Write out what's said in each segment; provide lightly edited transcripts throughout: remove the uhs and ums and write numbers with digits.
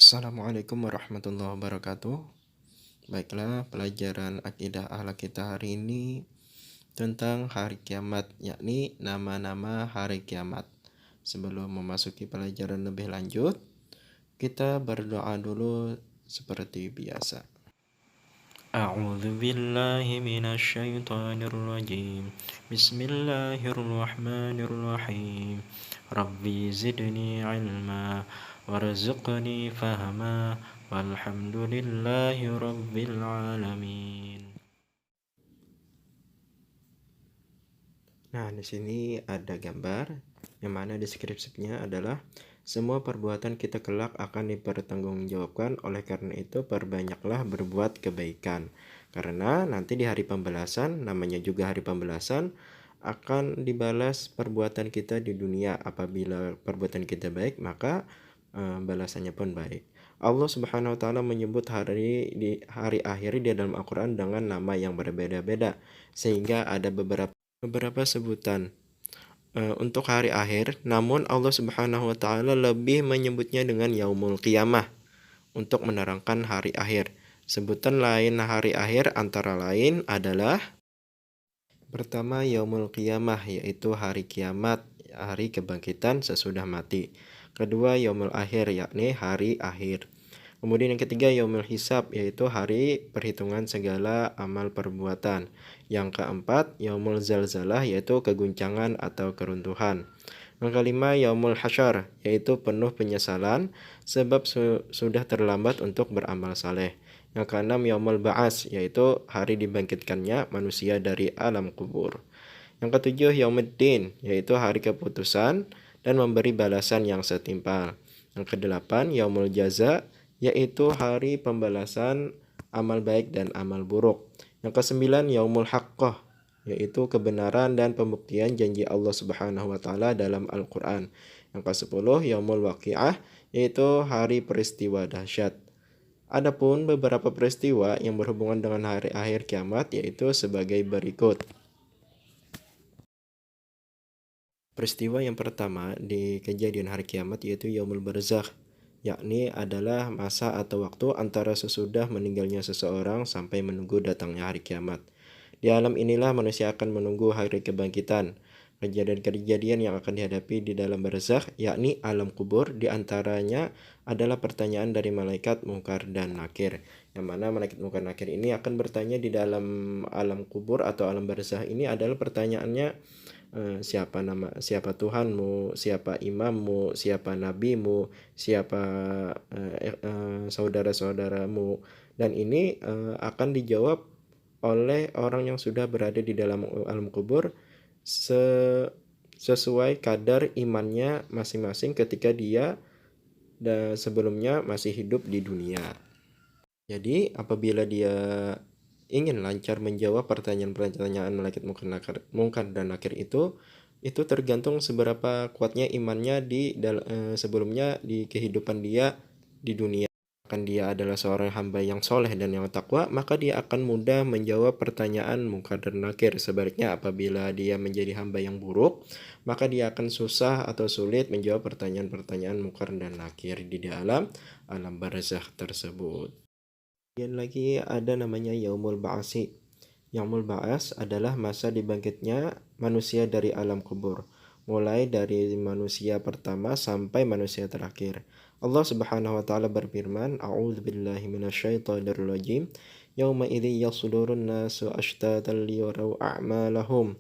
Assalamualaikum warahmatullahi wabarakatuh. Baiklah, pelajaran akidah akhlak kita hari ini tentang hari kiamat, yakni nama-nama hari kiamat. Sebelum memasuki pelajaran lebih lanjut, kita berdoa dulu seperti biasa. A'udzu billahi minasyaitonir rajim. Bismillahirrahmanirrahim. Rabbi zidni ilma warzuqni fahma walhamdulillahi rabbil alamin. Nah, di sini ada gambar yang mana deskripsinya adalah semua perbuatan kita kelak akan dipertanggungjawabkan. Oleh karena itu, perbanyaklah berbuat kebaikan. Karena nanti di hari pembalasan, namanya juga hari pembalasan, akan dibalas perbuatan kita di dunia. Apabila perbuatan kita baik, maka balasannya pun baik. Allah Subhanahu wa taala menyebut hari akhir di dalam Al-Qur'an dengan nama yang berbeda-beda, sehingga ada beberapa sebutan untuk hari akhir, namun Allah Subhanahu wa taala lebih menyebutnya dengan Yaumul Qiyamah untuk menerangkan hari akhir. Sebutan lain hari akhir antara lain adalah pertama Yaumul Qiyamah, yaitu hari kiamat, hari kebangkitan sesudah mati. Kedua Yaumul Akhir, yakni hari akhir. Kemudian yang ketiga Yaumul Hisab, yaitu hari perhitungan segala amal perbuatan. Yang keempat Yaumul Zalzalah, yaitu keguncangan atau keruntuhan. Yang kelima Yaumul Hasyar, yaitu penuh penyesalan sebab sudah terlambat untuk beramal saleh. Yang keenam Yaumul Ba'as, yaitu hari dibangkitkannya manusia dari alam kubur. Yang ketujuh Yaumuddin, yaitu hari keputusan dan memberi balasan yang setimpal. Yang kedelapan Yaumul Jaza, yaitu hari pembalasan amal baik dan amal buruk. Yang kesembilan Yaumul Haqqah, yaitu kebenaran dan pembuktian janji Allah Subhanahu wa taala dalam Al-Qur'an. Yang ke-10 Yaumul Waqiah, yaitu hari peristiwa dahsyat. Adapun beberapa peristiwa yang berhubungan dengan hari akhir kiamat yaitu sebagai berikut. Peristiwa yang pertama di kejadian hari kiamat yaitu Yaumul Barzakh, yakni adalah masa atau waktu antara sesudah meninggalnya seseorang sampai menunggu datangnya hari kiamat. Di alam inilah manusia akan menunggu hari kebangkitan. Kejadian-kejadian yang akan dihadapi di dalam barzakh, yakni alam kubur, diantaranya adalah pertanyaan dari malaikat Munkar dan Nakir. Yang mana malaikat Munkar Nakir ini akan bertanya di dalam alam kubur atau alam barzakh ini adalah pertanyaannya, siapa Tuhanmu, siapa imammu, siapa nabimu, siapa saudara-saudaramu, dan ini akan dijawab oleh orang yang sudah berada di dalam alam kubur sesuai kadar imannya masing-masing ketika dia sebelumnya masih hidup di dunia. Jadi apabila dia ingin lancar menjawab pertanyaan-pertanyaan malaikat Munkar dan Nakir itu tergantung seberapa kuatnya imannya sebelumnya di kehidupan dia di dunia. Akan dia adalah seorang hamba yang soleh dan yang takwa, maka dia akan mudah menjawab pertanyaan Munkar dan Nakir. Sebaliknya apabila dia menjadi hamba yang buruk, maka dia akan susah atau sulit menjawab pertanyaan-pertanyaan Munkar dan Nakir di dalam alam barzakh tersebut. Kemudian lagi ada namanya Yaumul Ba'asi. Yaumul Ba'as adalah masa dibangkitnya manusia dari alam kubur, mulai dari manusia pertama sampai manusia terakhir. Allah Subhanahu wa taala berfirman, A'udzubillahi minasyaitonir rajim. Yauma idzi yasdurun nasu ashtatan liyaraw a'malahum.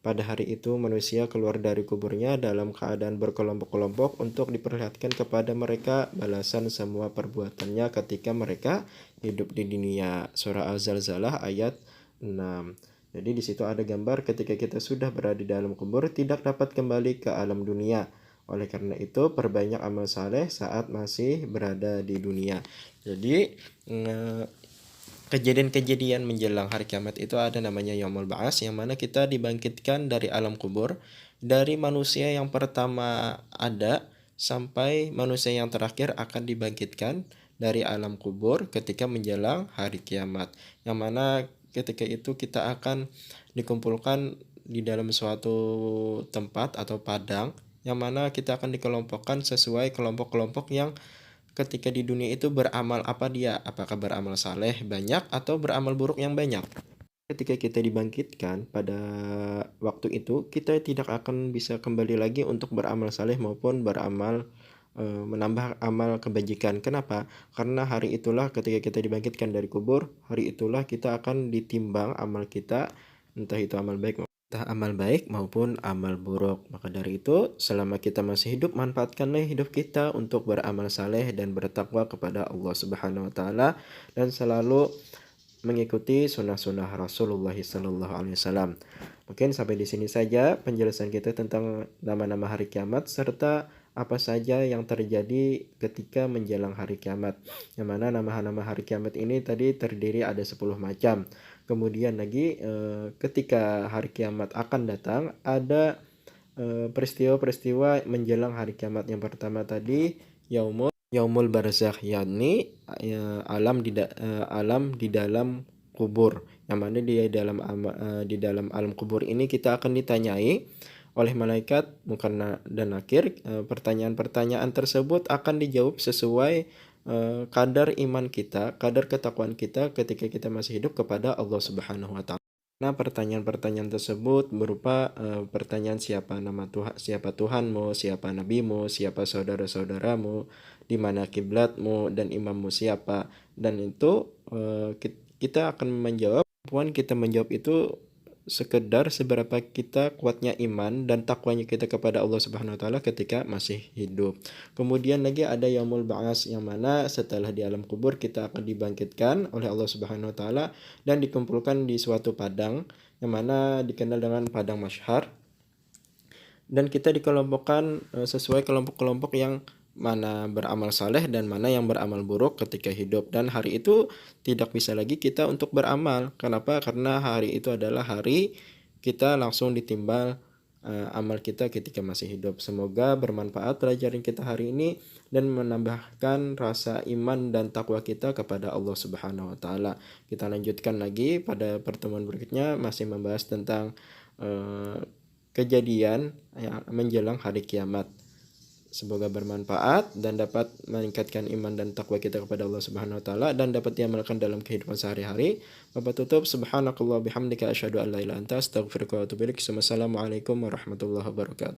Pada hari itu manusia keluar dari kuburnya dalam keadaan berkelompok-kelompok untuk diperlihatkan kepada mereka balasan semua perbuatannya ketika mereka hidup di dunia. Surah Al-Zalzalah ayat 6. Jadi di situ ada gambar ketika kita sudah berada di dalam kubur tidak dapat kembali ke alam dunia. Oleh karena itu perbanyak amal saleh saat masih berada di dunia. Jadi kejadian-kejadian menjelang hari kiamat itu ada namanya Yaumul Ba'as, yang mana kita dibangkitkan dari alam kubur, dari manusia yang pertama ada sampai manusia yang terakhir akan dibangkitkan dari alam kubur ketika menjelang hari kiamat, yang mana ketika itu kita akan dikumpulkan di dalam suatu tempat atau padang, yang mana kita akan dikelompokkan sesuai kelompok-kelompok yang ketika di dunia itu beramal apa dia? Apakah beramal saleh banyak atau beramal buruk yang banyak? Ketika kita dibangkitkan pada waktu itu, kita tidak akan bisa kembali lagi untuk beramal saleh maupun beramal menambah amal kebajikan. Kenapa? Karena hari itulah ketika kita dibangkitkan dari kubur, hari itulah kita akan ditimbang amal kita, entah itu amal baik maupun amal buruk. Maka dari itu, selama kita masih hidup, manfaatkanlah hidup kita untuk beramal saleh dan bertakwa kepada Allah Subhanahu wa taala, dan selalu mengikuti sunnah-sunnah Rasulullah SAW. Mungkin sampai di sini saja penjelasan kita tentang nama-nama hari kiamat serta apa saja yang terjadi ketika menjelang hari kiamat. Yang mana nama-nama hari kiamat ini tadi terdiri ada 10 macam. Kemudian lagi ketika hari kiamat akan datang, ada peristiwa-peristiwa menjelang hari kiamat. Yang pertama tadi Yaumul Barzakh, yakni alam di dalam kubur. Yang mana di dalam alam kubur ini kita akan ditanyai oleh malaikat Munkar dan Nakir. Pertanyaan-pertanyaan tersebut akan dijawab sesuai kadar iman kita, kadar ketakwaan kita ketika kita masih hidup kepada Allah Subhanahu wa taala. Nah, pertanyaan-pertanyaan tersebut berupa pertanyaan siapa Tuhanmu, siapa nabimu, siapa saudara-saudaramu, di mana kiblatmu, dan imammu siapa. Dan itu kita akan menjawab. Kemampuan kita menjawab itu sekedar seberapa kita kuatnya iman dan takwanya kita kepada Allah Subhanahu wa taala ketika masih hidup. Kemudian lagi ada Yaumul Ba'ats, yang mana setelah di alam kubur kita akan dibangkitkan oleh Allah Subhanahu wa taala dan dikumpulkan di suatu padang yang mana dikenal dengan padang mahsyar, dan kita dikelompokkan sesuai kelompok-kelompok yang mana beramal saleh dan mana yang beramal buruk ketika hidup. Dan hari itu tidak bisa lagi kita untuk beramal. Kenapa? Karena hari itu adalah hari kita langsung ditimbal amal kita ketika masih hidup. Semoga bermanfaat pelajaran kita hari ini dan menambahkan rasa iman dan takwa kita kepada Allah Subhanahu wa taala. Kita lanjutkan lagi pada pertemuan berikutnya, masih membahas tentang kejadian yang menjelang hari kiamat. Semoga bermanfaat dan dapat meningkatkan iman dan takwa kita kepada Allah Subhanahu wa taala dan dapat diamalkan dalam kehidupan sehari-hari. Bapak tutup, subhanakallah bihamdika asyhadu an la ilaha illa anta astaghfiruka wa atubu ilaik. Wassalamualaikum warahmatullahi wabarakatuh.